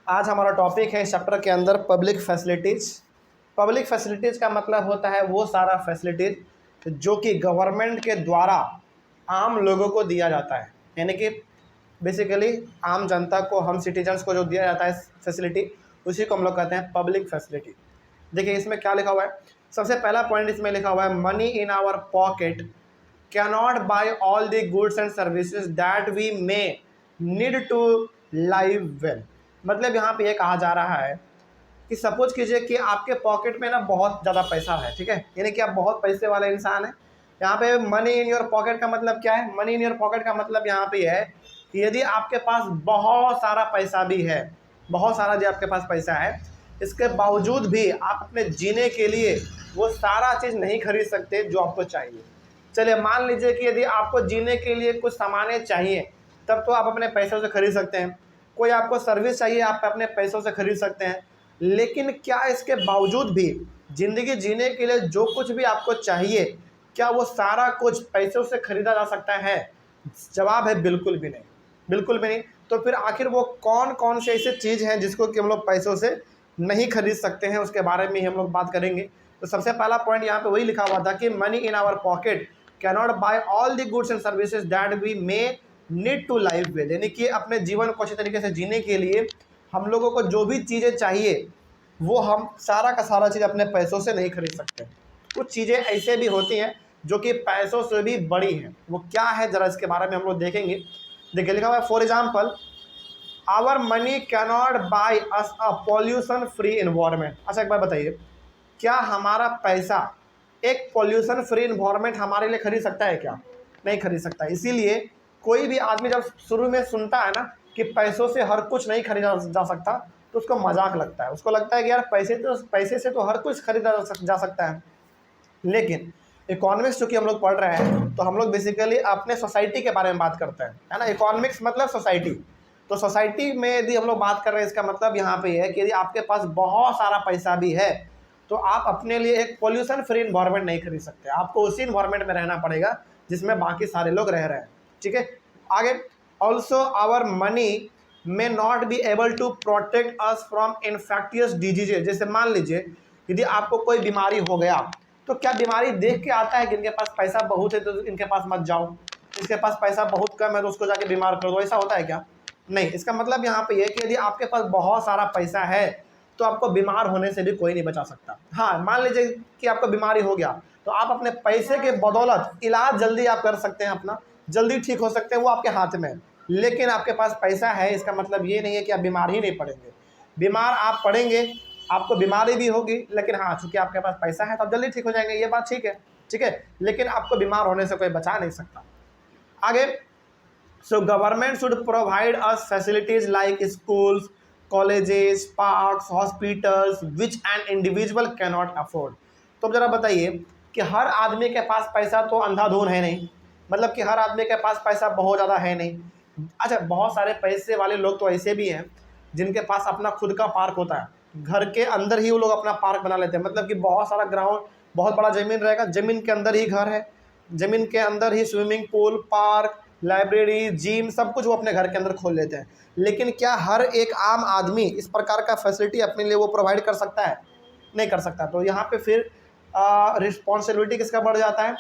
आज हमारा टॉपिक है चैप्टर के अंदर पब्लिक फैसिलिटीज़। पब्लिक फैसिलिटीज़ का मतलब होता है वो सारा फैसिलिटीज़ जो कि गवर्नमेंट के द्वारा आम लोगों को दिया जाता है, यानी कि बेसिकली आम जनता को, हम सिटीजन्स को जो दिया जाता है फैसिलिटी, उसी को हम लोग कहते हैं पब्लिक फैसिलिटी। देखिए इसमें क्या लिखा हुआ है। सबसे पहला पॉइंट इसमें लिखा हुआ है, money in our pocket cannot buy all the goods and services that we may need to live well. मतलब यहाँ पे ये कहा जा रहा है कि सपोज कीजिए कि आपके पॉकेट में ना बहुत ज़्यादा पैसा है, ठीक है, यानी कि आप बहुत पैसे वाले इंसान हैं। यहाँ पे मनी इन योर पॉकेट का मतलब क्या है? मनी इन योर पॉकेट का मतलब यहाँ पे है कि यदि आपके पास बहुत सारा पैसा भी है, बहुत सारा जो आपके पास पैसा है, इसके बावजूद भी आप अपने जीने के लिए वो सारा चीज़ नहीं खरीद सकते जो आपको चाहिए। चलिए मान लीजिए कि यदि आपको जीने के लिए कुछ सामानें चाहिए, तब तो आप अपने पैसों से खरीद सकते हैं। कोई आपको सर्विस चाहिए, आप अपने पैसों से खरीद सकते हैं। लेकिन क्या इसके बावजूद भी ज़िंदगी जीने के लिए जो कुछ भी आपको चाहिए, क्या वो सारा कुछ पैसों से खरीदा जा सकता है? जवाब है बिल्कुल भी नहीं, बिल्कुल भी नहीं। तो फिर आखिर वो कौन कौन से ऐसे चीज़ हैं जिसको कि हम लोग पैसों से नहीं खरीद सकते हैं, उसके बारे में ही हम लोग बात करेंगे। तो सबसे पहला पॉइंट यहाँ पे वही लिखा हुआ था कि money in our pocket cannot buy all the goods and services that we may need to live with, यानी कि अपने जीवन को अच्छे तरीके से जीने के लिए हम लोगों को जो भी चीज़ें चाहिए वो हम सारा का सारा चीज़ अपने पैसों से नहीं खरीद सकते। कुछ चीज़ें ऐसे भी होती हैं जो कि पैसों से भी बड़ी हैं। वो क्या है ज़रा इसके बारे में हम लोग देखेंगे। देखिए लिखा हुआ है, for example our money cannot buy us a pollution free environment. अच्छा एक बार बताइए, क्या हमारा पैसा एक पॉल्यूशन फ्री इन्वायरमेंट हमारे लिए खरीद सकता है? क्या नहीं खरीद सकता। इसीलिए कोई भी आदमी जब शुरू में सुनता है ना कि पैसों से हर कुछ नहीं खरीदा जा सकता, तो उसको मजाक लगता है। उसको लगता है कि यार पैसे से तो हर कुछ खरीदा जा सकता है। लेकिन इकोनॉमिक्स चूँकि हम लोग पढ़ रहे हैं, तो हम लोग बेसिकली अपने सोसाइटी के बारे में बात करते हैं, है ना। इकोनॉमिक्स मतलब सोसाइटी। तो सोसाइटी में यदि हम लोग बात कर रहे हैं, इसका मतलब यहाँ पे है कि यदि आपके पास बहुत सारा पैसा भी है तो आप अपने लिए एक पोल्यूशन फ्री इन्वायरमेंट नहीं खरीद सकते। आपको उसी इन्वायरमेंट में रहना पड़ेगा जिसमें बाकी सारे लोग रह रहे हैं, ठीक है। आगे, also our money may not be able to protect us from infectious diseases. जैसे मान लीजिए यदि आपको कोई बीमारी हो गया, तो क्या बीमारी देख के आता है कि इनके पास पैसा बहुत है तो इनके पास मत जाओ, इसके पास पैसा बहुत कम है तो उसको जाके बीमार कर दो? ऐसा होता है क्या? नहीं। इसका मतलब यहाँ पे ये कि यदि आपके पास बहुत सारा पैसा है तो आपको बीमार होने से भी कोई नहीं बचा सकता। हाँ, मान लीजिए कि आपको बीमारी हो गया तो आप अपने पैसे के बदौलत इलाज जल्दी आप कर सकते हैं, अपना जल्दी ठीक हो सकते हैं, वो आपके हाथ में है। लेकिन आपके पास पैसा है, इसका मतलब ये नहीं है कि आप बीमार ही नहीं पड़ेंगे। बीमार आप पड़ेंगे, आपको बीमारी भी होगी, लेकिन हाँ चूंकि आपके पास पैसा है तो आप जल्दी ठीक हो जाएंगे, ये बात ठीक है, ठीक है। लेकिन आपको बीमार होने से कोई बचा नहीं सकता। आगे, so government should provide us facilities like schools, colleges, parks, hospitals which an individual cannot afford. तो अब जरा बताइए कि हर आदमी के पास पैसा तो अंधाधुन है नहीं, मतलब कि हर आदमी के पास पैसा बहुत ज़्यादा है नहीं। अच्छा, बहुत सारे पैसे वाले लोग तो ऐसे भी हैं जिनके पास अपना खुद का पार्क होता है, घर के अंदर ही वो लोग अपना पार्क बना लेते हैं। मतलब कि बहुत सारा ग्राउंड, बहुत बड़ा ज़मीन रहेगा, ज़मीन के अंदर ही घर है, ज़मीन के अंदर ही swimming pool, park, library, gym, सब कुछ वो अपने घर के अंदर खोल लेते हैं। लेकिन क्या हर एक आम आदमी इस प्रकार का फैसिलिटी अपने लिए वो प्रोवाइड कर सकता है? नहीं कर सकता। तो यहाँ पे फिर रिस्पॉन्सिबिलिटी किसका बढ़ जाता है?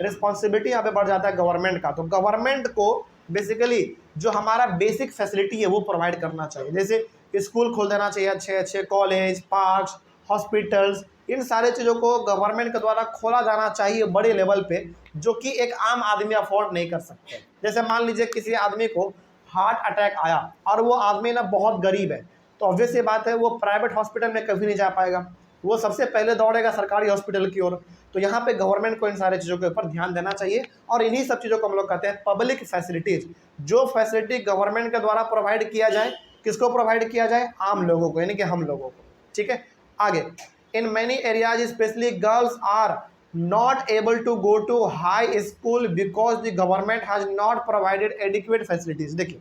रिस्पॉन्सिबिलिटी यहाँ पे बढ़ जाता है गवर्नमेंट का। तो गवर्नमेंट को बेसिकली जो हमारा बेसिक फैसिलिटी है वो प्रोवाइड करना चाहिए। जैसे स्कूल खोल देना चाहिए, अच्छे अच्छे कॉलेज, पार्क्स, हॉस्पिटल्स, इन सारे चीज़ों को गवर्नमेंट के द्वारा खोला जाना चाहिए बड़े लेवल पे, जो कि एक आम आदमी अफोर्ड नहीं कर सकते। जैसे मान लीजिए किसी आदमी को हार्ट अटैक आया और वो आदमी ना बहुत गरीब है, तो ऑब्वियस ये बात है वो प्राइवेट हॉस्पिटल में कभी नहीं जा पाएगा, वो सबसे पहले दौड़ेगा सरकारी हॉस्पिटल की ओर। तो यहाँ पे गवर्नमेंट को इन सारी चीज़ों के ऊपर ध्यान देना चाहिए, और इन्हीं सब चीज़ों को हम लोग कहते हैं पब्लिक फैसिलिटीज़। जो फैसिलिटी गवर्नमेंट के द्वारा प्रोवाइड किया जाए, किसको प्रोवाइड किया जाए? आम लोगों को, यानी कि हम लोगों को, ठीक है। आगे, in many areas specially girls are not able to go to high school because the government has not provided adequate facilities। देखिए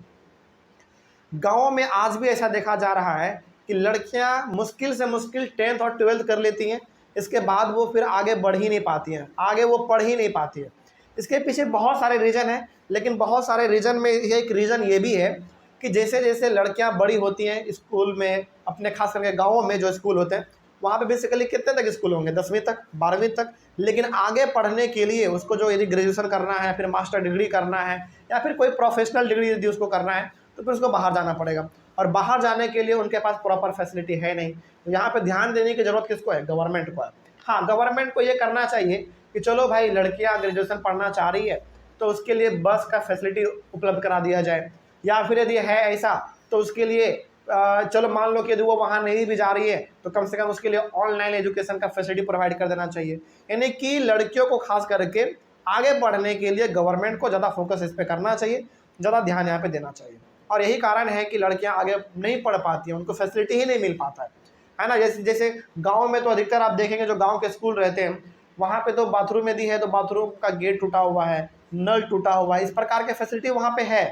गाँवों में आज भी ऐसा देखा जा रहा है कि लड़कियां मुश्किल से मुश्किल 10th और 12th कर लेती हैं, इसके बाद वो फिर आगे बढ़ ही नहीं पाती हैं, आगे वो पढ़ ही नहीं पाती है। इसके पीछे बहुत सारे रीज़न हैं, लेकिन बहुत सारे रीज़न में एक रीज़न ये भी है कि जैसे जैसे लड़कियां बड़ी होती हैं स्कूल में, अपने खास करके गाँवों में जो स्कूल होते हैं वहाँ पे बेसिकली कितने तक स्कूल होंगे, 10वीं तक, 12वीं तक। लेकिन आगे पढ़ने के लिए उसको जो यदि ग्रेजुएशन करना है, फिर मास्टर डिग्री करना है, या फिर कोई प्रोफेशनल डिग्री यदि उसको करना है, तो फिर उसको बाहर जाना पड़ेगा। और बाहर जाने के लिए उनके पास प्रॉपर फैसिलिटी है नहीं। तो यहाँ पे ध्यान देने की ज़रूरत किसको है? गवर्नमेंट को है। हाँ, गवर्नमेंट को ये करना चाहिए कि चलो भाई लड़कियाँ ग्रेजुएशन पढ़ना चाह रही है तो उसके लिए बस का फैसिलिटी उपलब्ध करा दिया जाए, या फिर यदि है ऐसा तो उसके लिए चलो मान लो कि यदि वो वहाँ नहीं भी जा रही है तो कम से कम उसके लिए ऑनलाइन एजुकेशन का फैसिलिटी प्रोवाइड कर देना चाहिए। यानी कि लड़कियों को खास करके आगे बढ़ने के लिए गवर्नमेंट को ज़्यादा फोकस इस पर करना चाहिए, ज़्यादा ध्यान यहाँ पे देना चाहिए। और यही कारण है कि लड़कियाँ आगे नहीं पढ़ पाती हैं, उनको फैसिलिटी ही नहीं मिल पाता है ना। जैसे जैसे गाँव में तो अधिकतर आप देखेंगे जो गाँव के स्कूल रहते हैं वहाँ पे तो बाथरूम यदि है तो बाथरूम का गेट टूटा हुआ है, नल टूटा हुआ है, इस प्रकार के फैसिलिटी वहाँ पे है।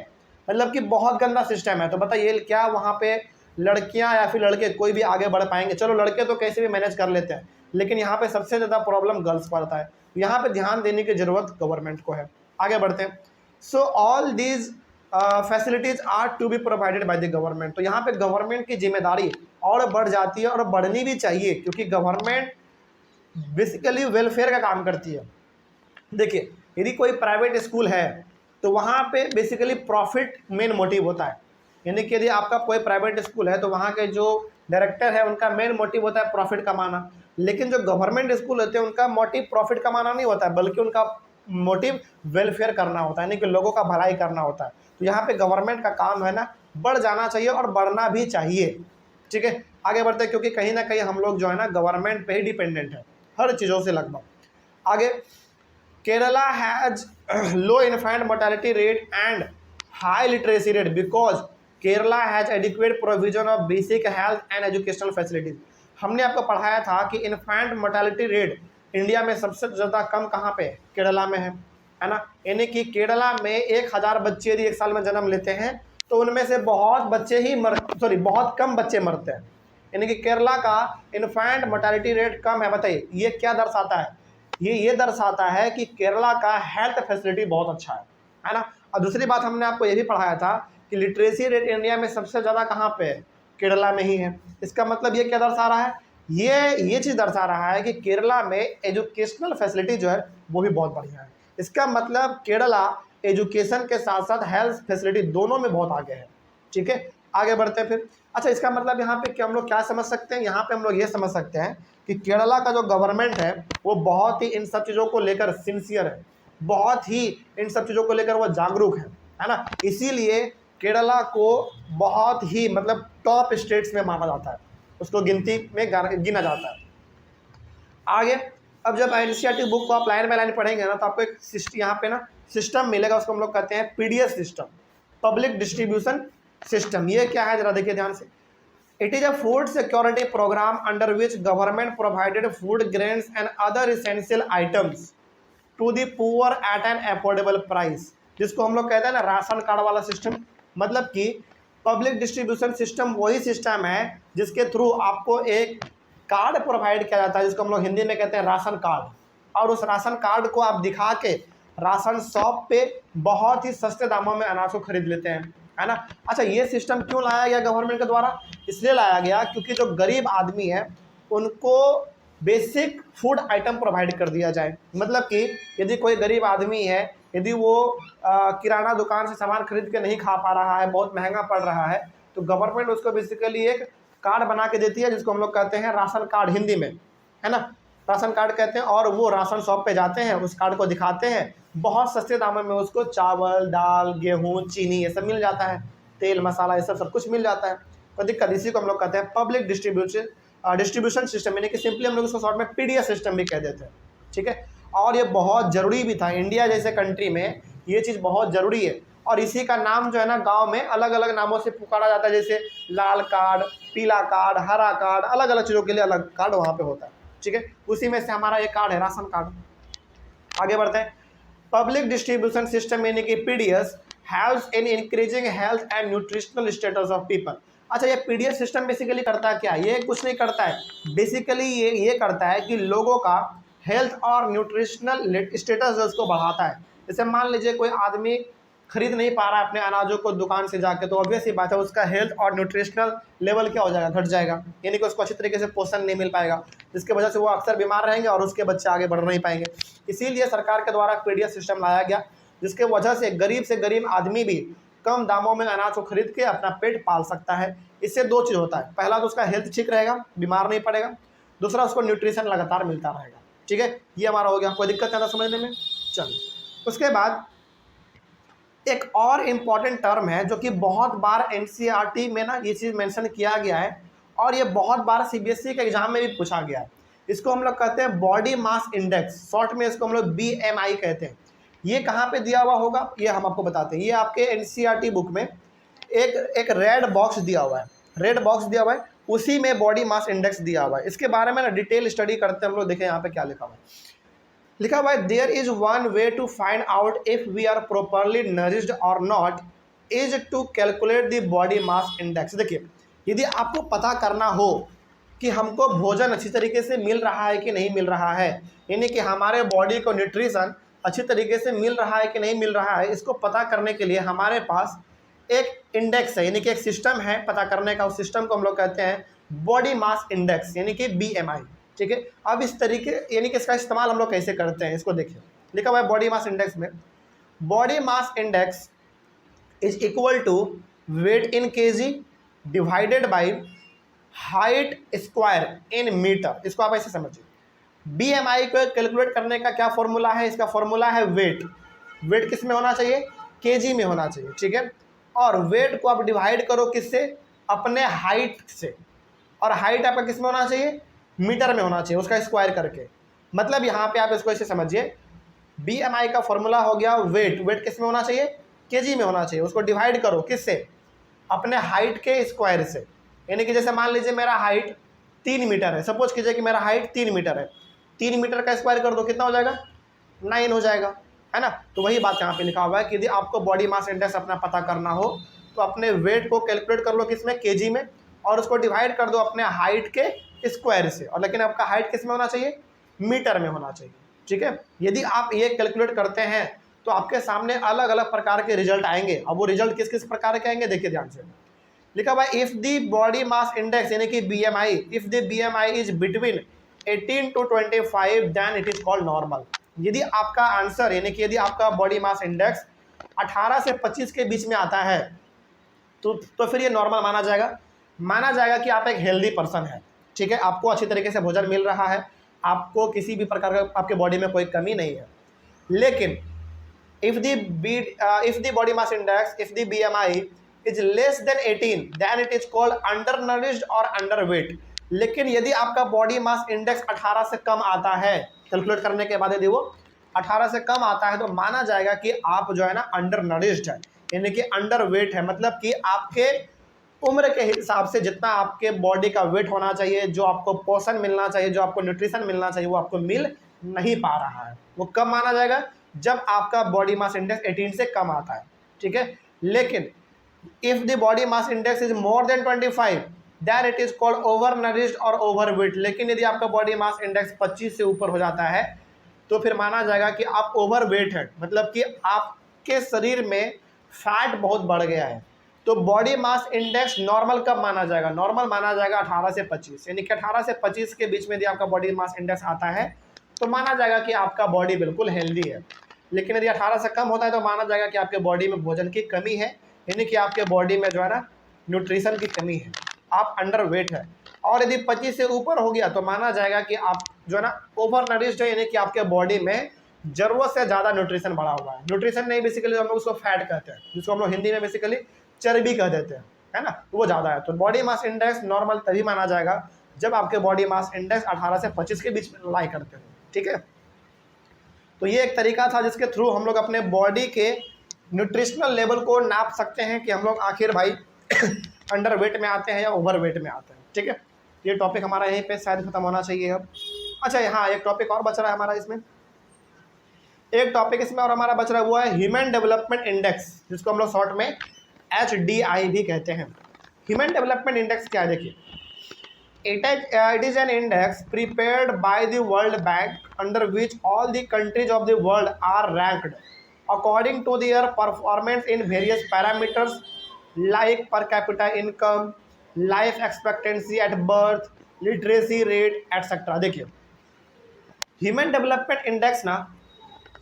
मतलब कि बहुत गंदा सिस्टम है। तो बताइए क्या वहाँ पे लड़कियाँ या फिर लड़के कोई भी आगे बढ़ पाएंगे? चलो लड़के तो कैसे भी मैनेज कर लेते हैं, लेकिन यहाँ पे सबसे ज़्यादा प्रॉब्लम गर्ल्स पर आता है। यहाँ पे ध्यान देने की ज़रूरत गवर्नमेंट को है। आगे बढ़ते हैं। So all these facilities are to be provided by the government. तो यहाँ पे गवर्नमेंट की जिम्मेदारी और बढ़ जाती है, और बढ़नी भी चाहिए, क्योंकि गवर्नमेंट बेसिकली वेलफेयर का काम करती है। देखिए यदि कोई प्राइवेट स्कूल है तो वहाँ पे बेसिकली प्रॉफिट मेन मोटिव होता है। यानी कि यदि आपका कोई प्राइवेट स्कूल है तो वहाँ के जो डायरेक्टर है उनका मेन मोटिव होता है प्रॉफिट कमाना। लेकिन जो गवर्नमेंट स्कूल होते हैं उनका मोटिव प्रॉफिट कमाना नहीं होता है, बल्कि उनका मोटिव वेलफेयर करना होता है, यानी कि लोगों का भलाई करना होता है। तो यहाँ पे गवर्नमेंट का काम है ना, बढ़ जाना चाहिए और बढ़ना भी चाहिए। ठीक है, आगे बढ़ते हैं, क्योंकि कहीं ना कहीं हम लोग जो है ना गवर्नमेंट पे ही डिपेंडेंट है हर चीज़ों से लगभग। आगे, Kerala has low infant mortality rate and high literacy rate because Kerala has adequate provision of basic health and educational facilities. हमने आपको पढ़ाया था कि इन्फेंट मोर्टेलिटी रेट इंडिया में सबसे ज़्यादा कम कहाँ पे? केरला में है ना। यानी कि केरला में 1000 बच्चे यदि एक साल में जन्म लेते हैं तो उनमें से बहुत कम बच्चे मरते हैं। यानी कि केरला का इन्फेंट मोर्टेलिटी रेट कम है। बताइए ये क्या दर्शाता है? ये दर्शाता है कि केरला का हेल्थ फैसिलिटी बहुत अच्छा है ना। और दूसरी बात हमने आपको ये भी पढ़ाया था कि लिटरेसी रेट इंडिया में सबसे ज़्यादा कहाँ पे है? केरला में ही है। इसका मतलब ये क्या दर्शा रहा है? ये चीज़ दर्शा रहा है कि केरला में एजुकेशनल फैसिलिटी जो है वो भी बहुत बढ़िया है। इसका मतलब केरला एजुकेशन के साथ साथ हेल्थ फैसिलिटी दोनों में बहुत आगे है। ठीक है, आगे बढ़ते हैं फिर। अच्छा, इसका मतलब यहाँ पे क्या हम लोग क्या समझ सकते हैं? यहाँ पे हम लोग ये समझ सकते हैं कि केरला का जो गवर्नमेंट है वो बहुत ही इन सब चीज़ों को लेकर सिंसियर है, बहुत ही इन सब चीज़ों को लेकर वो जागरूक है ना। इसीलिए केरला को बहुत ही मतलब टॉप स्टेट्स में माना जाता है, उसको गिनती में गिना जाता है। आगे, अब जब एनसीईआरटी बुक को आप लाइन बाय लाइन पढ़ेंगे ना तो आपको एक यहाँ पे ना सिस्टम मिलेगा, उसको हम लोग कहते हैं PDS system, public distribution system. ये क्या है जरा देखिए ध्यान से। It is a food security program under which government provided food grains and other essential items to the poor at an affordable price, जिसको हम लोग कहते हैं ना राशन कार्ड वाला सिस्टम। मतलब कि पब्लिक डिस्ट्रीब्यूशन सिस्टम वही सिस्टम है जिसके थ्रू आपको एक कार्ड प्रोवाइड किया जाता है, जिसको हम लोग हिंदी में कहते हैं राशन कार्ड। और उस राशन कार्ड को आप दिखा के राशन शॉप पे बहुत ही सस्ते दामों में अनाज को खरीद लेते हैं, है ना। अच्छा, ये सिस्टम क्यों लाया गया गवर्नमेंट के द्वारा? इसलिए लाया गया क्योंकि जो गरीब आदमी है उनको बेसिक फूड आइटम प्रोवाइड कर दिया जाए। मतलब कि यदि कोई गरीब आदमी है, यदि वो किराना दुकान से सामान खरीद के नहीं खा पा रहा है, बहुत महंगा पड़ रहा है, तो गवर्नमेंट उसको बेसिकली एक कार्ड बना के देती है जिसको हम लोग कहते हैं राशन कार्ड हिंदी में, है ना, राशन कार्ड कहते हैं। और वो राशन शॉप पे जाते हैं, उस कार्ड को दिखाते हैं, बहुत सस्ते दामों में उसको चावल, दाल, गेहूँ, चीनी ये सब मिल जाता है, तेल मसाला ये सब कुछ मिल जाता है। तो दिक्कत इसी को हम लोग कहते हैं पब्लिक डिस्ट्रीब्यूशन सिस्टम, यानी कि सिंपली हम लोग उसको शॉर्ट में पीडीएस सिस्टम भी कह देते हैं। ठीक है, और ये बहुत ज़रूरी भी था। इंडिया जैसे कंट्री में ये चीज़ बहुत ज़रूरी है, और इसी का नाम जो है ना गांव में अलग अलग नामों से पुकारा जाता है, जैसे लाल कार्ड, पीला कार्ड, हरा कार्ड, अलग अलग चीज़ों के लिए अलग कार्ड वहाँ पे होता है। ठीक है, उसी में से हमारा ये कार्ड है राशन कार्ड। आगे बढ़ते हैं। पब्लिक डिस्ट्रीब्यूशन सिस्टम यानी कि PDS helps in increasing health and nutritional status of people. अच्छा, ये पीडीएस सिस्टम बेसिकली करता है क्या? ये कुछ नहीं करता है, बेसिकली ये करता है कि लोगों का हेल्थ और न्यूट्रिशनल स्टेटस जो उसको बढ़ाता है। जैसे मान लीजिए कोई आदमी खरीद नहीं पा रहा है अपने अनाजों को दुकान से जाके, तो ऑब्वियस ही बात है उसका हेल्थ और न्यूट्रिशनल लेवल क्या हो जाएगा, घट जाएगा, यानी कि उसको अच्छी तरीके से पोषण नहीं मिल पाएगा, जिसकी वजह से वो अक्सर बीमार रहेंगे और उसके बच्चे आगे बढ़ नहीं पाएंगे। इसीलिए सरकार के द्वारा पीडीएस सिस्टम लाया गया, जिसके वजह से गरीब आदमी भी कम दामों में अनाज को खरीद के अपना पेट पाल सकता है। इससे दो चीज़ होता है, पहला तो उसका हेल्थ ठीक रहेगा, बीमार नहीं पड़ेगा, दूसरा उसको न्यूट्रिशन लगातार मिलता रहेगा। ठीक है, ये हमारा हो गया, कोई दिक्कत नहीं आता समझने में। चलिए, उसके बाद एक और इम्पॉर्टेंट टर्म है जो कि बहुत बार एनसीईआरटी में ना ये चीज़ मेंशन किया गया है और ये बहुत बार सीबीएसई के एग्जाम में भी पूछा गया है। इसको हम लोग कहते हैं बॉडी मास इंडेक्स, शॉर्ट में इसको हम लोग बीएमआई कहते हैं। ये कहाँ पे दिया हुआ होगा ये हम आपको बताते हैं। ये आपके एनसीईआरटी बुक में एक रेड बॉक्स दिया हुआ है, रेड बॉक्स दिया हुआ है, उसी में बॉडी मास इंडेक्स दिया हुआ है। इसके बारे में ना डिटेल स्टडी करते हैं हम लोग। देखें यहाँ पे क्या लिखा हुआ है, लिखा हुआ है there is one way to find out if we are properly nourished और not is to calculate the body mass index. देखिए, यदि आपको पता करना हो कि हमको भोजन अच्छी तरीके से मिल रहा है कि नहीं मिल रहा है, यानी कि हमारे बॉडी को न्यूट्रिशन अच्छी तरीके से मिल रहा है कि नहीं मिल रहा है, इसको पता करने के लिए हमारे पास एक इंडेक्स है, यानी कि एक सिस्टम है पता करने का। उस सिस्टम को हम लोग कहते हैं बॉडी मास इंडेक्स, यानी कि बीएमआई। ठीक है, अब इस तरीके यानी कि इसका इस्तेमाल हम लोग कैसे करते हैं इसको देखिए। लिखा हुआ है बॉडी मास इंडेक्स में, body mass index is equal to weight in KG divided by height square in metre. इसको आप ऐसे समझिए, बीएमआई को कैलकुलेट करने का क्या फॉर्मूला है, इसका फॉर्मूला है वेट। वेट किस में होना चाहिए, केजी में होना चाहिए। ठीक है, और वेट को आप डिवाइड करो किससे, अपने हाइट से, और हाइट आपका किस में होना चाहिए, मीटर में होना चाहिए, उसका स्क्वायर करके। मतलब यहाँ पे आप इसको ऐसे समझिए, बीएमआई का फॉर्मूला हो गया वेट, वेट किस में होना चाहिए, केजी में होना चाहिए, उसको डिवाइड करो किससे, अपने हाइट के स्क्वायर से। यानी कि जैसे मान लीजिए मेरा हाइट 3 मीटर है, सपोज कीजिए कि मेरा हाइट 3 मीटर है, 3 मीटर का स्क्वायर कर दो, कितना हो जाएगा, 9 हो जाएगा, है ना। तो वही बात यहाँ पे लिखा हुआ है कि यदि आपको बॉडी मास इंडेक्स अपना पता करना हो तो अपने वेट को कैलकुलेट कर लो किसमें, केजी में, और उसको डिवाइड कर दो अपने हाइट के स्क्वायर से, और लेकिन आपका हाइट किस में होना चाहिए, मीटर में होना चाहिए। ठीक है, यदि आप ये कैलकुलेट करते हैं तो आपके सामने अलग अलग प्रकार के रिजल्ट आएंगे। अब वो रिजल्ट किस किस प्रकार के आएंगे देखिए ध्यान से। लिखा हुआ है if the body mass index यानी कि BMI, if the BMI is between 18 to 25 then it is called normal. यदि आपका आंसर यानी कि यदि आपका बॉडी मास इंडेक्स 18 से 25 के बीच में आता है तो फिर ये नॉर्मल माना जाएगा कि आप एक हेल्दी पर्सन है। ठीक है, आपको अच्छी तरीके से भोजन मिल रहा है, आपको किसी भी प्रकार का आपके बॉडी में कोई कमी नहीं है। लेकिन if the body mass index, if the BMI is less than 18 then it is called undernourished और अंडर वेट। लेकिन यदि आपका बॉडी मास इंडेक्स 18 से कम आता है, कैलकुलेट करने के बाद यदि वो 18 से कम आता है तो माना जाएगा कि आप जो है ना अंडर नरिश्ड है, यानी कि अंडर वेट है। मतलब कि आपके उम्र के हिसाब से जितना आपके बॉडी का वेट होना चाहिए, जो आपको पोषण मिलना चाहिए, जो आपको न्यूट्रिशन मिलना चाहिए, वो आपको मिल नहीं पा रहा है। वो कब माना जाएगा, जब आपका बॉडी मास इंडेक्स 18 से कम आता है। ठीक है, लेकिन if the body mass index is more than 25 then it is called over nourished और ओवर वेट। लेकिन यदि आपका बॉडी मास इंडेक्स 25 से ऊपर हो जाता है तो फिर माना जाएगा कि आप ओवर वेट है, मतलब कि आपके शरीर में फैट बहुत बढ़ गया है। तो बॉडी मास इंडेक्स नॉर्मल कब माना जाएगा, नॉर्मल माना जाएगा 18 से 25, यानी कि 18 से 25 के बीच में यदि आपका बॉडी मास इंडेक्स आता है तो माना जाएगा कि आपका बॉडी बिल्कुल हेल्दी है। लेकिन यदि 18 से कम होता है तो माना जाएगा कि आपके बॉडी में भोजन की कमी है, यानी कि आपके बॉडी में जो है ना न्यूट्रिशन की कमी है, आप अंडर वेट है। और यदि 25 से ऊपर हो गया तो माना जाएगा कि आप जो है ना ओवर नरिश्ड है, यानी कि आपके बॉडी में जरूरत से ज़्यादा न्यूट्रिशन बढ़ा हुआ है। न्यूट्रिशन नहीं, बेसिकली हम लोग उसको फैट कहते हैं, जिसको हम लोग हिंदी में बेसिकली चर्बी कह देते हैं, है ना, तो वो ज़्यादा है। तो बॉडी मास इंडेक्स नॉर्मल तभी माना जाएगा जब आपके बॉडी मास इंडेक्स 18 से 25 के बीच में लाई करते हैं। ठीक है, तो ये एक तरीका था जिसके थ्रू हम लोग अपने बॉडी के न्यूट्रिशनल लेवल को नाप सकते हैं कि हम लोग आखिर भाई अंडर वेट में आते हैं या ओवर वेट में आते हैं। ठीक है, ये टॉपिक हमारा यहीं पे शायद खत्म होना चाहिए अब। अच्छा, यहाँ एक टॉपिक और बच रहा है हमारा, इसमें एक टॉपिक इसमें और हमारा बच रहा है, वो है ह्यूमन डेवलपमेंट इंडेक्स, जिसको हम लोग शॉर्ट में HDI भी कहते हैं। ह्यूमन डेवलपमेंट इंडेक्स क्या है देखिए, it is an index prepared by the World Bank under which all the countries of the world are ranked according to their performance in various parameters like per capita income, life expectancy at birth, literacy rate et cetera. देखिए human development index ना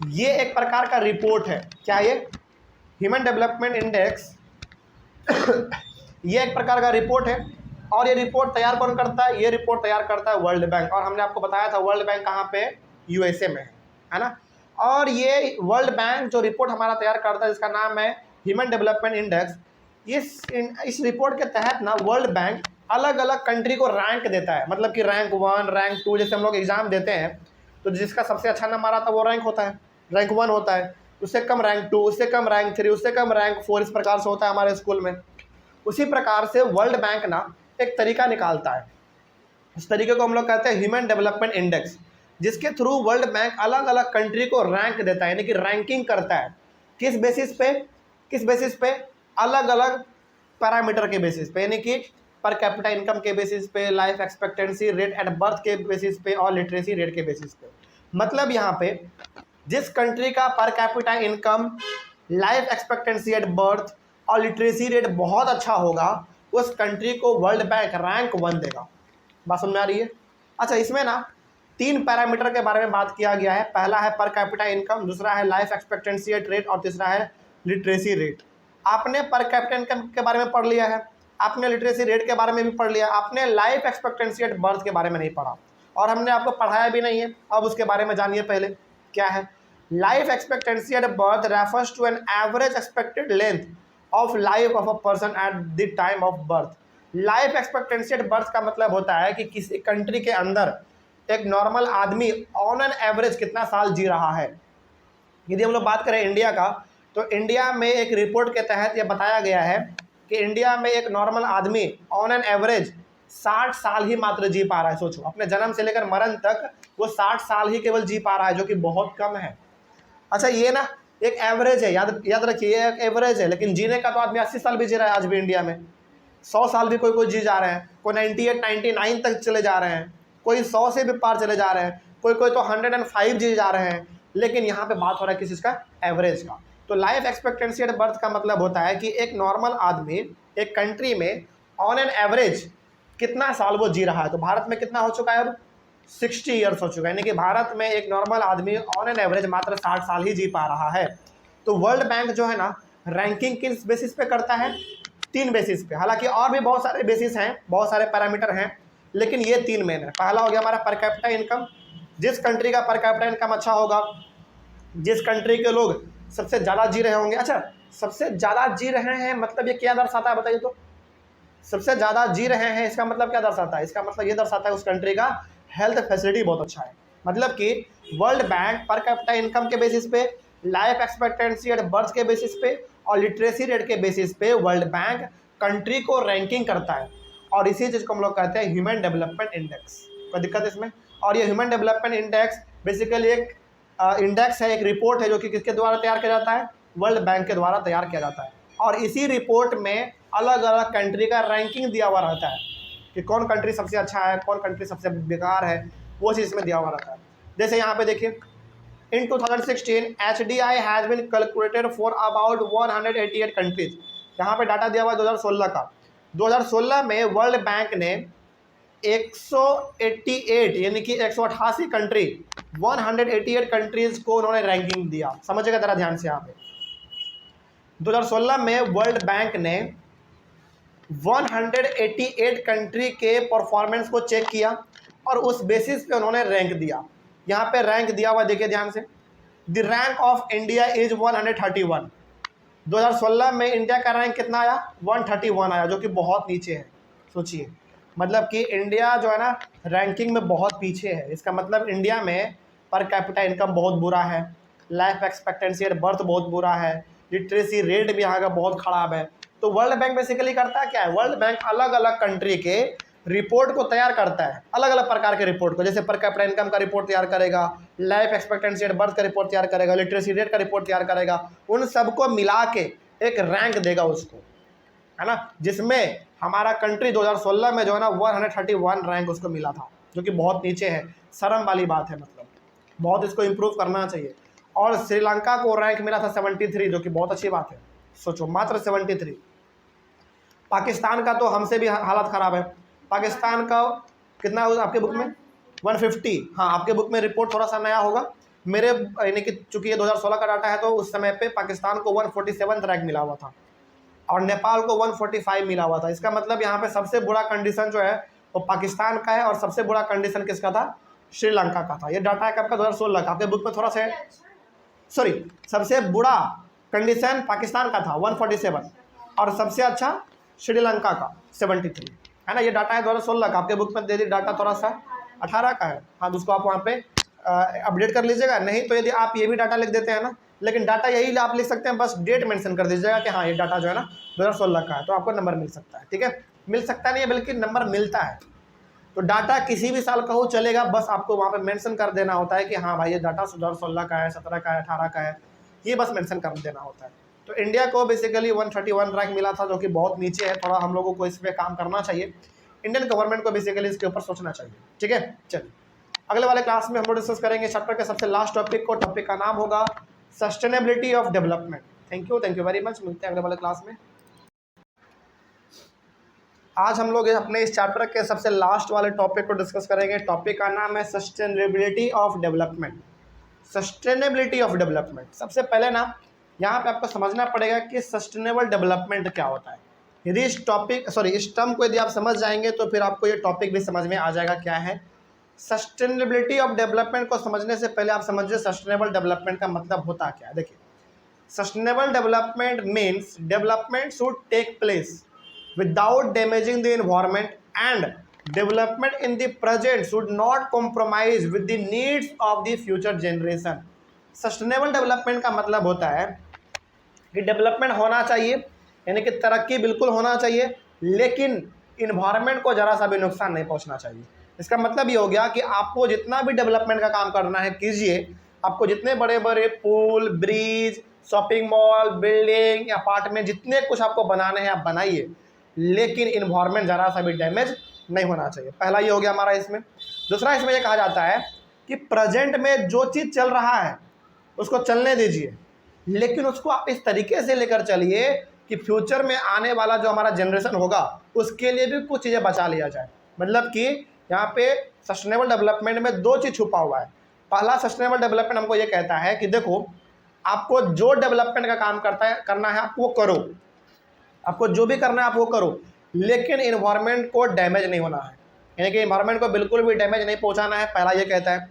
ये एक प्रकार का report है। क्या ये human development index ये एक प्रकार का रिपोर्ट है। और ये रिपोर्ट तैयार कौन करता है? ये रिपोर्ट तैयार करता है वर्ल्ड बैंक। और हमने आपको बताया था वर्ल्ड बैंक कहाँ पे, यूएसए में है ना। और ये वर्ल्ड बैंक जो रिपोर्ट हमारा तैयार करता है जिसका नाम है ह्यूमन डेवलपमेंट इंडेक्स, इस रिपोर्ट के तहत ना वर्ल्ड बैंक अलग अलग कंट्री को रैंक देता है। मतलब कि रैंक 1, रैंक 2, जैसे हम लोग एग्जाम देते हैं तो जिसका सबसे अच्छा नंबर आता है वो रैंक होता है, रैंक 1 होता है। उससे कम रैंक 2, उससे कम रैंक 3, उससे कम रैंक 4, इस प्रकार से होता है हमारे स्कूल में। उसी प्रकार से वर्ल्ड बैंक ना एक तरीका निकालता है, उस तरीके को हम लोग कहते हैं ह्यूमन डेवलपमेंट इंडेक्स, जिसके थ्रू वर्ल्ड बैंक अलग अलग कंट्री को रैंक देता है, यानी कि रैंकिंग करता है। किस बेसिस पे? किस बेसिस पे? अलग अलग पैरामीटर के बेसिस पे, यानी कि पर कैपिटा इनकम के बेसिस पे, life expectancy rate at birth के बेसिस पे और लिटरेसी रेट के बेसिस पे। मतलब यहाँ पे जिस कंट्री का पर capita income, life expectancy at birth और लिटरेसी रेट बहुत अच्छा होगा उस कंट्री को वर्ल्ड बैंक रैंक 1 देगा। बात समझ में आ रही है? अच्छा, इसमें ना 3 पैरामीटर के बारे में बात किया गया है। पहला है पर कैपिटा इनकम, दूसरा है लाइफ एक्सपेक्टेंसी एट रेट और तीसरा है लिटरेसी रेट। आपने पर कैपिटा इनकम के बारे में पढ़ लिया है, आपने लिटरेसी रेट के बारे में भी पढ़ लिया, आपने लाइफ एक्सपेक्टेंसी एट बर्थ के बारे में नहीं पढ़ा और हमने आपको पढ़ाया भी नहीं है। अब उसके बारे में जानिए पहले क्या है। Life expectancy at birth refers to an average expected length of life of a person at the time of birth. Life expectancy at birth का मतलब होता है कि किसी कंट्री के अंदर एक नॉर्मल आदमी ऑन एन एवरेज कितना साल जी रहा है। यदि हम लोग बात करें इंडिया का, तो इंडिया में एक रिपोर्ट के तहत यह बताया गया है कि इंडिया में एक नॉर्मल आदमी ऑन एन एवरेज 60 साल ही मात्र जी पा रहा है। सोचो, अपने जन्म से लेकर मरण तक वो 60 साल ही केवल जी पा रहा है, जो कि बहुत कम है। अच्छा, ये ना एक एवरेज है, याद रखिए, एक एवरेज है। लेकिन जीने का तो आदमी 80 साल भी जी रहा है आज भी इंडिया में। 100 साल भी कोई जी जा रहे हैं, कोई 98, 99 तक चले जा रहे हैं, कोई 100 से भी पार चले जा रहे हैं, कोई तो 105 जी जा रहे हैं। लेकिन यहाँ पे बात हो रहा है किस चीज़ का? एवरेज का। तो लाइफ एक्सपेक्टेंसी एट बर्थ का मतलब होता है कि एक नॉर्मल आदमी एक कंट्री में ऑन एन एवरेज कितना साल वो जी रहा है। तो भारत में कितना हो चुका है अब? 60 ईयर्स हो चुका है, यानी कि भारत में एक नॉर्मल आदमी ऑन एन एवरेज मात्र 60 साल ही जी पा रहा है। तो वर्ल्ड बैंक जो है ना रैंकिंग किस बेसिस पे करता है? 3 बेसिस पे। हालांकि और भी बहुत सारे बेसिस हैं, बहुत सारे पैरामीटर हैं, लेकिन ये 3 मेन है। पहला हो गया हमारा पर कैपिटा इनकम। जिस कंट्री का पर कैपिटा इनकम अच्छा होगा, जिस कंट्री के लोग सबसे ज़्यादा जी रहे होंगे। अच्छा, सबसे ज़्यादा जी रहे हैं मतलब ये क्या दर्शाता है बताइए तो? सबसे ज़्यादा जी रहे हैं इसका मतलब क्या दर्शाता है? इसका मतलब ये दर्शाता है उस कंट्री का हेल्थ फैसिलिटी बहुत अच्छा है। मतलब कि वर्ल्ड बैंक पर कैपिटा इनकम के बेसिस पे, लाइफ एक्सपेक्टेंसी एट बर्थ के बेसिस पे और लिटरेसी रेट के बेसिस पे वर्ल्ड बैंक कंट्री को रैंकिंग करता है। और इसी चीज़ को हम लोग कहते हैं ह्यूमन डेवलपमेंट इंडेक्स। कोई दिक्कत इसमें? और ये ह्यूमन डेवलपमेंट इंडेक्स बेसिकली एक इंडेक्स है, एक रिपोर्ट है जो कि किसके द्वारा तैयार किया जाता है? वर्ल्ड बैंक के द्वारा तैयार किया जाता है। और इसी रिपोर्ट में अलग अलग कंट्री का रैंकिंग दिया हुआ रहता है कि कौन कंट्री सबसे अच्छा है, कौन कंट्री सबसे बेकार है, वो चीज़ में दिया हुआ रहता है। जैसे यहाँ पे देखिए, in 2016 HDI has been calculated for about 188 countries. यहाँ पे डाटा दिया हुआ 2016 का। 2016 में वर्ल्ड बैंक ने 188 यानी कि 188 कंट्री, 188 कंट्रीज को उन्होंने रैंकिंग दिया। समझिएगा जरा ध्यान से। यहाँ पे 2016 में वर्ल्ड बैंक ने 188 कंट्री के परफॉर्मेंस को चेक किया और उस बेसिस पे उन्होंने रैंक दिया। यहाँ पे रैंक दिया हुआ देखिए ध्यान से, the rank of India is 131। 2016 में इंडिया का रैंक कितना आया? 131 आया, जो कि बहुत नीचे है। सोचिए, मतलब कि इंडिया जो है ना रैंकिंग में बहुत पीछे है। इसका मतलब इंडिया में पर कैपिटा इनकम बहुत बुरा है, लाइफ एक्सपेक्टेंसी एट बर्थ बहुत बुरा है, लिटरेसी रेट भी यहाँ का बहुत ख़राब है। तो वर्ल्ड बैंक बेसिकली करता क्या है? वर्ल्ड बैंक अलग अलग कंट्री के रिपोर्ट को तैयार करता है, अलग अलग प्रकार के रिपोर्ट को। जैसे पर कैपिटा इनकम का रिपोर्ट तैयार करेगा, लाइफ एक्सपेक्टेंसी एट बर्थ का रिपोर्ट तैयार करेगा, लिटरेसी रेट का रिपोर्ट तैयार करेगा। उन सबको मिला के एक रैंक देगा उसको, है ना, जिसमें हमारा कंट्री 2016 में जो है ना 131 रैंक उसको मिला था, जो कि बहुत नीचे है। शर्म वाली बात है, मतलब बहुत इसको इम्प्रूव करना चाहिए। और श्रीलंका को रैंक मिला था 73, जो कि बहुत अच्छी बात है। सोचो, मात्र 73। पाकिस्तान का तो हमसे भी हालत ख़राब है। पाकिस्तान का कितना आपके बुक में 150। हाँ, आपके बुक में रिपोर्ट थोड़ा सा नया होगा। मेरे यानी कि चूंकि ये 2016 का डाटा है, तो उस समय पे पाकिस्तान को 147 रैंक मिला हुआ था और नेपाल को 145 मिला हुआ था। इसका मतलब यहाँ पे सबसे बुरा कंडीशन जो है वो पाकिस्तान का है और सबसे बुरा कंडीशन किसका था? श्रीलंका का था। ये डाटा है आपका 2016 का, आपके बुक में थोड़ा सा सॉरी, सबसे बुरा कंडीशन पाकिस्तान का था 147 और सबसे अच्छा श्रीलंका का 73, है ना। ये डाटा है 2016 का, आपके बुक में दे दी डाटा थोड़ा सा 18 का है। हाँ, उसको आप वहाँ पे अपडेट कर लीजिएगा। नहीं तो यदि आप ये भी डाटा लिख देते हैं ना, लेकिन डाटा यही आप लिख सकते हैं, बस डेट मेंशन कर दीजिएगा कि हाँ ये डाटा जो है ना 2016 का है, तो आपको नंबर मिल सकता है। ठीक है, मिल सकता नहीं है बल्कि नंबर मिलता है। तो डाटा किसी भी साल का हो चलेगा, बस आपको वहाँ पे मेंशन कर देना होता है कि हाँ भाई ये डाटा 2016 का है, 17 का है, 18 का है, ये बस मेंशन कर देना होता है। तो इंडिया को बेसिकली 131 रैंक मिला था, जो कि बहुत नीचे है। थोड़ा हम लोगों को इस पर काम करना चाहिए, इंडियन गवर्नमेंट को बेसिकली इसके ऊपर सोचना चाहिए। ठीक है, चलिए अगले वाले क्लास में हम लोग डिस्कस करेंगे चैप्टर के सबसे लास्ट टॉपिक को। टॉपिक का नाम होगा sustainability of development. Thank you very much. मिलते हैं अगले वाले क्लास में। आज हम लोग अपने इस चैप्टर के सबसे लास्ट वाले टॉपिक को डिस्कस करेंगे। टॉपिक का नाम है sustainability of development. Sustainability of development, सबसे पहले ना यहाँ पे आपको समझना पड़ेगा कि सस्टेनेबल डेवलपमेंट क्या होता है। यदि इस टर्म को यदि आप समझ जाएंगे तो फिर आपको ये टॉपिक भी समझ में आ जाएगा क्या है। सस्टेनेबिलिटी ऑफ डेवलपमेंट को समझने से पहले आप समझिए सस्टेनेबल डेवलपमेंट का मतलब होता क्या है। देखिए, sustainable development means development should take place without damaging the environment, and development in the present should not compromise with the needs of the future generation। Sustainable development का मतलब होता है कि डेवलपमेंट होना चाहिए, यानी कि तरक्की बिल्कुल होना चाहिए, लेकिन इन्वायरमेंट को ज़रा सा भी नुकसान नहीं पहुंचना चाहिए। इसका मतलब ये हो गया कि आपको जितना भी डेवलपमेंट का काम करना है कीजिए, आपको जितने बड़े बड़े पुल, bridge, shopping mall, building, apartment, जितने कुछ आपको बनाने हैं आप बनाइए, लेकिन इन्वायरमेंट ज़रा सा भी डैमेज नहीं होना चाहिए। पहला ये हो गया हमारा इसमें। दूसरा इसमें ये कहा जाता है कि प्रेजेंट में जो चीज़ चल रहा है उसको चलने दीजिए, लेकिन उसको आप इस तरीके से लेकर चलिए कि फ्यूचर में आने वाला जो हमारा जनरेशन होगा उसके लिए भी कुछ चीज़ें बचा लिया जाए। मतलब कि यहाँ पे सस्टेनेबल डेवलपमेंट में दो चीज़ छुपा हुआ है। पहला सस्टेनेबल डेवलपमेंट हमको ये कहता है कि देखो, आपको जो डेवलपमेंट का काम करना है आप वो करो, आपको जो भी करना है आप वो करो, लेकिन इन्वायरमेंट को डैमेज नहीं होना है, यानी कि इन्वायरमेंट को बिल्कुल भी डैमेज नहीं पहुंचाना है। पहला ये कहता है।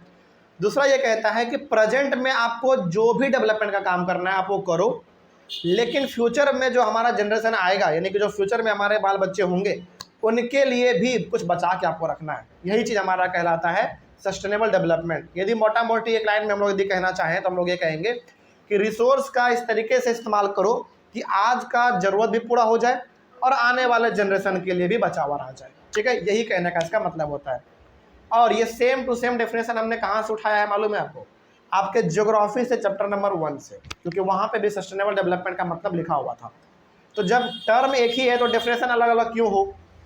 दूसरा ये कहता है कि प्रेजेंट में आपको जो भी डेवलपमेंट का काम करना है आप वो करो, लेकिन फ्यूचर में जो हमारा जनरेशन आएगा, यानी कि जो फ्यूचर में हमारे बाल बच्चे होंगे, उनके लिए भी कुछ बचा के आपको रखना है। यही चीज़ हमारा कहलाता है सस्टेनेबल डेवलपमेंट। यदि मोटा मोटी एक लाइन में हम लोग यदि कहना चाहें तो हम लोग ये कहेंगे कि रिसोर्स का इस तरीके से इस्तेमाल करो कि आज का ज़रूरत भी पूरा हो जाए और आने वाले जनरेशन के लिए भी बचा हुआ रह जाए। ठीक है, यही कहने का इसका मतलब होता है। और ये सेम टू सेम डेफिनेशन हमने कहाँ से उठाया है मालूम है आपको? आपके ज्योग्राफी से, चैप्टर नंबर 1 से, क्योंकि वहाँ पे भी सस्टेनेबल डेवलपमेंट का मतलब लिखा हुआ था। तो जब टर्म एक ही है तो डेफिनेशन अलग अलग क्यों हो,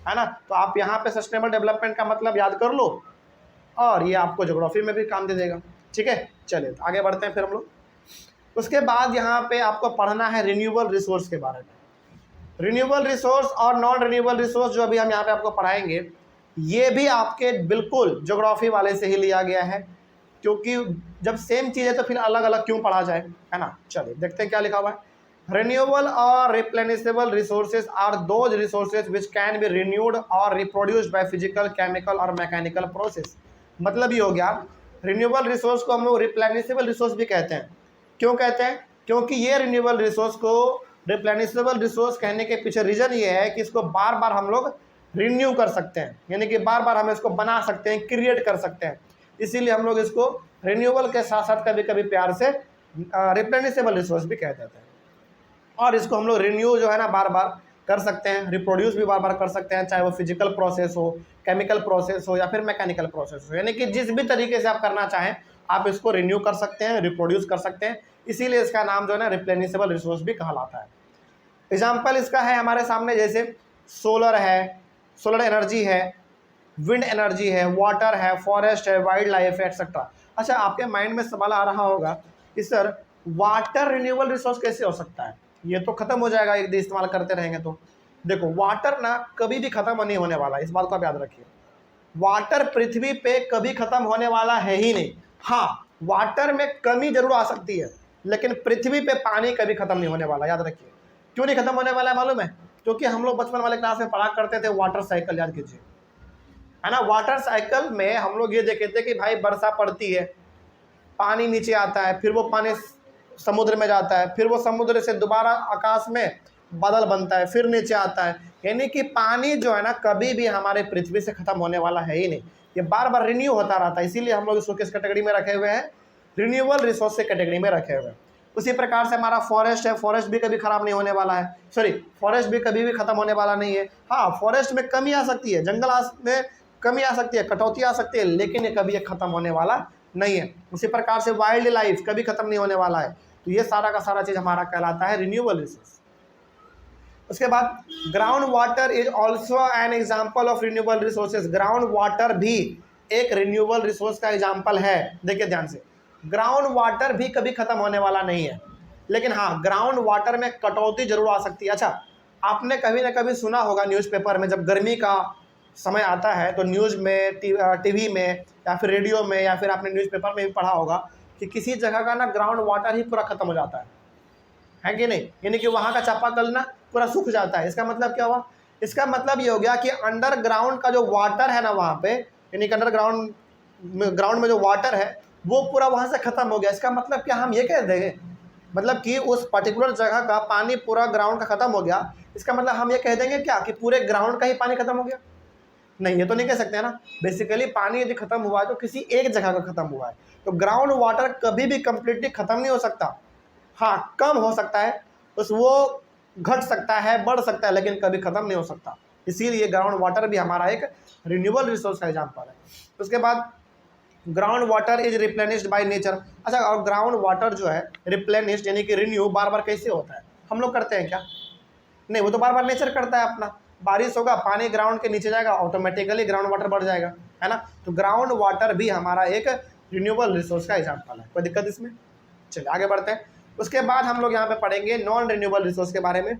है ना। तो आप यहाँ पे सस्टेनेबल डेवलपमेंट का मतलब याद कर लो और ये आपको ज्योग्राफी में भी काम दे देगा। ठीक है, चलिए आगे बढ़ते हैं फिर हम लोग। उसके बाद यहाँ पे आपको पढ़ना है रिन्यूएबल रिसोर्स के बारे में। रिन्यूएबल रिसोर्स और नॉन रिन्यूएबल रिसोर्स जो अभी हम यहाँ पे आपको पढ़ाएंगे, ये भी आपके बिल्कुल ज्योग्राफी वाले से ही लिया गया है, क्योंकि जब सेम चीज़ है तो फिर अलग अलग क्यों पढ़ा जाए, है ना। चलिए देखते हैं क्या लिखा हुआ है। रिन्यूएबल और replenishable resources are those resources which can be renewed और रिप्रोड्यूस्ड बाय फिजिकल, केमिकल और मैकेनिकल प्रोसेस। मतलब ये हो गया, रिन्यूएबल रिसोर्स को हम लोग रिप्लेनिशेबल रिसोर्स भी कहते हैं। क्यों कहते हैं? क्योंकि ये रिन्यूएबल रिसोर्स को रिप्लेनिशेबल रिसोर्स कहने के पीछे रीजन ये है कि इसको बार बार हम लोग रिन्यू कर सकते हैं, यानी कि बार बार हम इसको बना सकते हैं, क्रिएट कर सकते हैं। इसीलिए हम लोग इसको रिन्यूएबल के साथ साथ कभी कभी प्यार से रिप्लेनिशेबल रिसोर्स भी कह देते हैं। और इसको हम लोग रिन्यू जो है ना बार बार कर सकते हैं, रिप्रोड्यूस भी बार बार कर सकते हैं, चाहे वो फिजिकल प्रोसेस हो, केमिकल प्रोसेस हो या फिर मैकेनिकल प्रोसेस हो, यानी कि जिस भी तरीके से आप करना चाहें आप इसको रिन्यू कर सकते हैं, रिप्रोड्यूस कर सकते हैं। इसीलिए इसका नाम जो है ना रिप्लेनिशेबल रिसोर्स भी कहलाता है। एग्जाम्पल इसका है हमारे सामने, जैसे सोलर है, सोलर एनर्जी है, विंड एनर्जी है, वाटर है, फॉरेस्ट है, वाइल्ड लाइफ है, एक्सेट्रा। अच्छा, आपके माइंड में सवाल आ रहा होगा कि सर वाटर रिन्यूएबल रिसोर्स कैसे हो सकता है, ये तो खत्म हो जाएगा एक दिन इस्तेमाल करते रहेंगे तो। देखो वाटर ना कभी भी खत्म नहीं होने वाला, इस बात को आप याद रखिए। वाटर पृथ्वी पे कभी खत्म होने वाला है ही नहीं। हाँ, वाटर में कमी जरूर आ सकती है, लेकिन पृथ्वी पे पानी कभी खत्म नहीं होने वाला, याद रखिए। क्यों नहीं खत्म होने वाला है मालूम है? क्योंकि हम लोग बचपन वाले क्लास में पढ़ा करते थे वाटर साइकिल, याद कीजिए, है ना। वाटर साइकिल में हम लोग ये देखे थे कि भाई वर्षा पड़ती है, पानी नीचे आता है, फिर वो पानी समुद्र में जाता है, फिर वो समुद्र से दोबारा आकाश में बादल बनता है, फिर नीचे आता है। यानी कि पानी जो है ना कभी भी हमारे पृथ्वी से खत्म होने वाला है ही नहीं, ये बार बार रिन्यू होता रहता है। इसीलिए हम लोग इसको किस कैटेगरी में रखे हुए हैं? रिन्यूएबल रिसोर्स कैटेगरी में रखे हुए हैं। उसी प्रकार से हमारा फॉरेस्ट है, फॉरेस्ट भी कभी खराब नहीं होने वाला है, सॉरी फॉरेस्ट भी कभी भी खत्म होने वाला नहीं है। हाँ, फॉरेस्ट में कमी आ सकती है, जंगल में कमी आ सकती है, कटौती आ सकती है, लेकिन ये कभी खत्म होने वाला नहीं है। उसी प्रकार से वाइल्ड लाइफ कभी खत्म नहीं होने वाला है। तो ये सारा का सारा चीज हमारा कहलाता है रिन्यूएबल रिसोर्स। उसके बाद ground water is also an example of renewable resources. Ground water भी एक रिन्यूएबल रिसोर्स का एग्जाम्पल है। देखिए ध्यान से, ग्राउंड वाटर भी कभी खत्म होने वाला नहीं है, लेकिन हाँ ग्राउंड वाटर में कटौती जरूर आ सकती है। अच्छा, आपने कभी ना कभी सुना होगा न्यूज़पेपर में, जब गर्मी का समय आता है तो न्यूज़ में, टीवी में या फिर रेडियो में या फिर आपने न्यूज़पेपर में भी पढ़ा होगा कि किसी जगह का ना ग्राउंड वाटर ही पूरा खत्म हो जाता है कि नहीं? यानी कि वहाँ का चापाकल ना पूरा सूख जाता है। इसका मतलब क्या हुआ? इसका मतलब ये हो गया कि अंडरग्राउंड का जो वाटर है ना वहाँ पे, यानी कि ग्राउंड में जो वाटर है वो पूरा वहाँ से खत्म हो गया। इसका मतलब क्या हम ये कह देंगे, मतलब कि उस पर्टिकुलर जगह का पानी पूरा ग्राउंड का खत्म हो गया, इसका मतलब हम ये कह देंगे क्या कि पूरे ग्राउंड का ही पानी खत्म हो गया? नहीं, ये तो नहीं कह सकते हैं ना। बेसिकली पानी यदि खत्म हुआ है तो किसी एक जगह का खत्म हुआ है। तो ग्राउंड वाटर कभी भी कंप्लीटली खत्म नहीं हो सकता। हाँ, कम हो सकता है, बस वो घट सकता है, बढ़ सकता है, लेकिन कभी खत्म नहीं हो सकता। इसीलिए ग्राउंड वाटर भी हमारा एक रिन्यूएबल रिसोर्स का एग्जाम्पल है। उसके बाद ground water is replenished by nature. अच्छा, और ग्राउंड वाटर जो है रिप्लेनिश्ड यानी कि रिन्यू बार बार कैसे होता है? हम लोग करते हैं क्या? नहीं, वो तो बार बार नेचर करता है अपना। बारिश होगा, पानी ग्राउंड के नीचे जाएगा, ऑटोमेटिकली ग्राउंड वाटर बढ़ जाएगा, है ना। तो ग्राउंड वाटर भी हमारा एक रिन्यूएबल रिसोर्स का एग्जाम्पल है। कोई दिक्कत इसमें? चलिए आगे बढ़ते हैं। उसके बाद हम लोग यहाँ पे पढ़ेंगे नॉन रिन्यूएबल रिसोर्स के बारे में।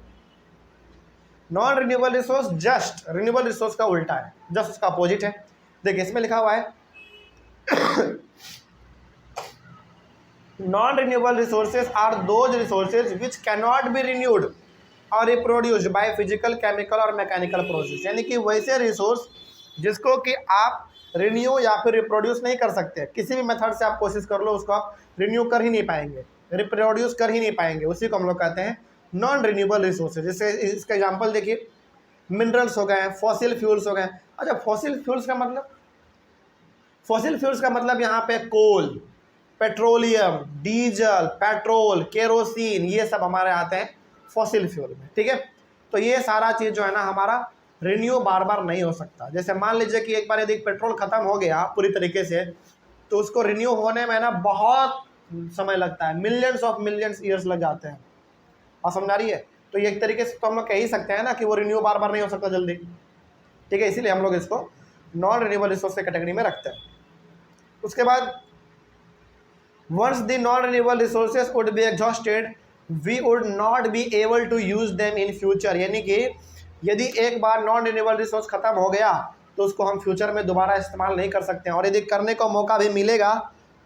Non renewable resource just renewable resource का उल्टा है, जस्ट उसका अपोजिट है। देखिए इसमें लिखा हुआ है non-renewable resources are those resources which cannot be renewed or reproduced by physical, chemical और मैकेनिकल प्रोसेस। यानी कि वैसे रिसोर्स जिसको कि आप रिन्यू या फिर रिप्रोड्यूस नहीं कर सकते, किसी भी मेथड से आप कोशिश कर लो उसको आप रिन्यू कर ही नहीं पाएंगे, रिप्रोड्यूस कर ही नहीं पाएंगे, उसी को हम लोग कहते हैं नॉन रिन्यूएबल रिसोर्सेज। जैसे इसका एग्जाम्पल देखिए, मिनरल्स हो गए, फॉसिल फ्यूल्स हो गए। अच्छा, फॉसिल फ्यूल्स का मतलब यहाँ पे कोल, पेट्रोलियम, डीजल, पेट्रोल, केरोसिन, ये सब हमारे आते हैं फॉसिल फ्यूल में, ठीक है। तो ये सारा चीज़ जो है ना हमारा रिन्यू बार बार नहीं हो सकता। जैसे मान लीजिए कि एक बार यदि पेट्रोल ख़त्म हो गया पूरी तरीके से, तो उसको रिन्यू होने में ना बहुत समय लगता है, मिलियंस ईयर्स लग जाते हैं। और समझा रही है? तो ये एक तरीके से तो हम लोग कह ही सकते हैं ना कि वो रिन्यू बार बार नहीं हो सकता जल्दी, ठीक है। इसीलिए हम लोग इसको नॉन रिन्यूएबल रिसोर्स के कैटेगरी में रखते हैं। उसके बाद once the non-renewable resources would be exhausted, we would not be able to use them in future। यानी कि यदि एक बार नॉन रिन्यूएबल रिसोर्स खत्म हो गया तो उसको हम फ्यूचर में दोबारा इस्तेमाल नहीं कर सकते हैं, और यदि करने का मौका भी मिलेगा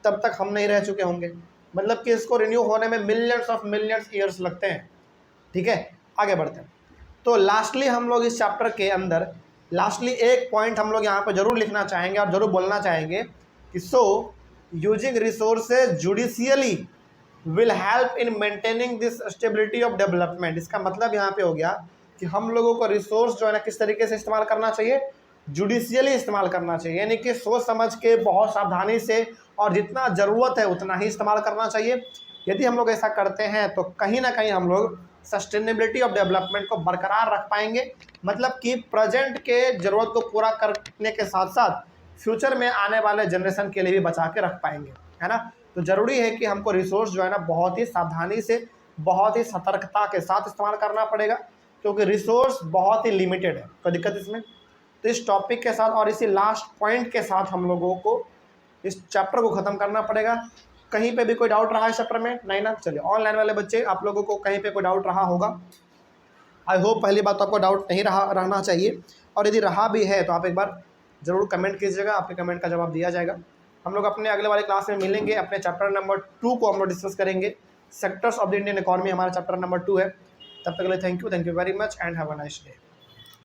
तब तक हम नहीं रह चुके होंगे। मतलब कि इसको रिन्यू होने में मिलियंस ईयर्स लगते हैं, ठीक है। आगे बढ़ते हैं। तो लास्टली हम लोग इस चैप्टर के अंदर लास्टली एक पॉइंट हम लोग यहाँ पर जरूर लिखना चाहेंगे और जरूर बोलना चाहेंगे कि using resources judicially will help in maintaining this stability of development. इसका मतलब यहाँ पे हो गया कि हम लोगों को रिसोर्स जो है ना किस तरीके से इस्तेमाल करना चाहिए? जुडिशियली इस्तेमाल करना चाहिए, यानी कि सोच समझ के, बहुत सावधानी से, और जितना ज़रूरत है उतना ही इस्तेमाल करना चाहिए। यदि हम लोग ऐसा करते हैं तो कहीं ना कहीं हम लोग सस्टेनेबिलिटी ऑफ डेवलपमेंट को बरकरार रख पाएंगे। मतलब कि प्रेजेंट के ज़रूरत को पूरा करने के साथ साथ फ्यूचर में आने वाले जनरेशन के लिए भी बचा के रख पाएंगे, है ना। तो ज़रूरी है कि हमको रिसोर्स जो है ना बहुत ही सावधानी से, बहुत ही सतर्कता के साथ इस्तेमाल करना पड़ेगा, क्योंकि रिसोर्स बहुत ही लिमिटेड है। कोई दिक्कत इसमें? तो इस टॉपिक के साथ और इसी लास्ट पॉइंट के साथ हम लोगों को इस चैप्टर को ख़त्म करना पड़ेगा। कहीं पे भी कोई डाउट रहा है चैप्टर में? नहीं ना? चलिए, ऑनलाइन वाले बच्चे आप लोगों को कहीं पे कोई डाउट रहा होगा? आई होप पहली बात तो आपको डाउट नहीं रहना चाहिए, और यदि रहा भी है तो आप एक बार ज़रूर कमेंट कीजिएगा, आपके कमेंट का जवाब दिया जाएगा। हम लोग अपने अगले वाले क्लास में मिलेंगे, अपने चैप्टर नंबर 2 को हम लोग डिस्कस करेंगे। Sectors of the Indian economy हमारा चैप्टर नंबर 2 है। तब तक के लिए thank you very much and have a nice day.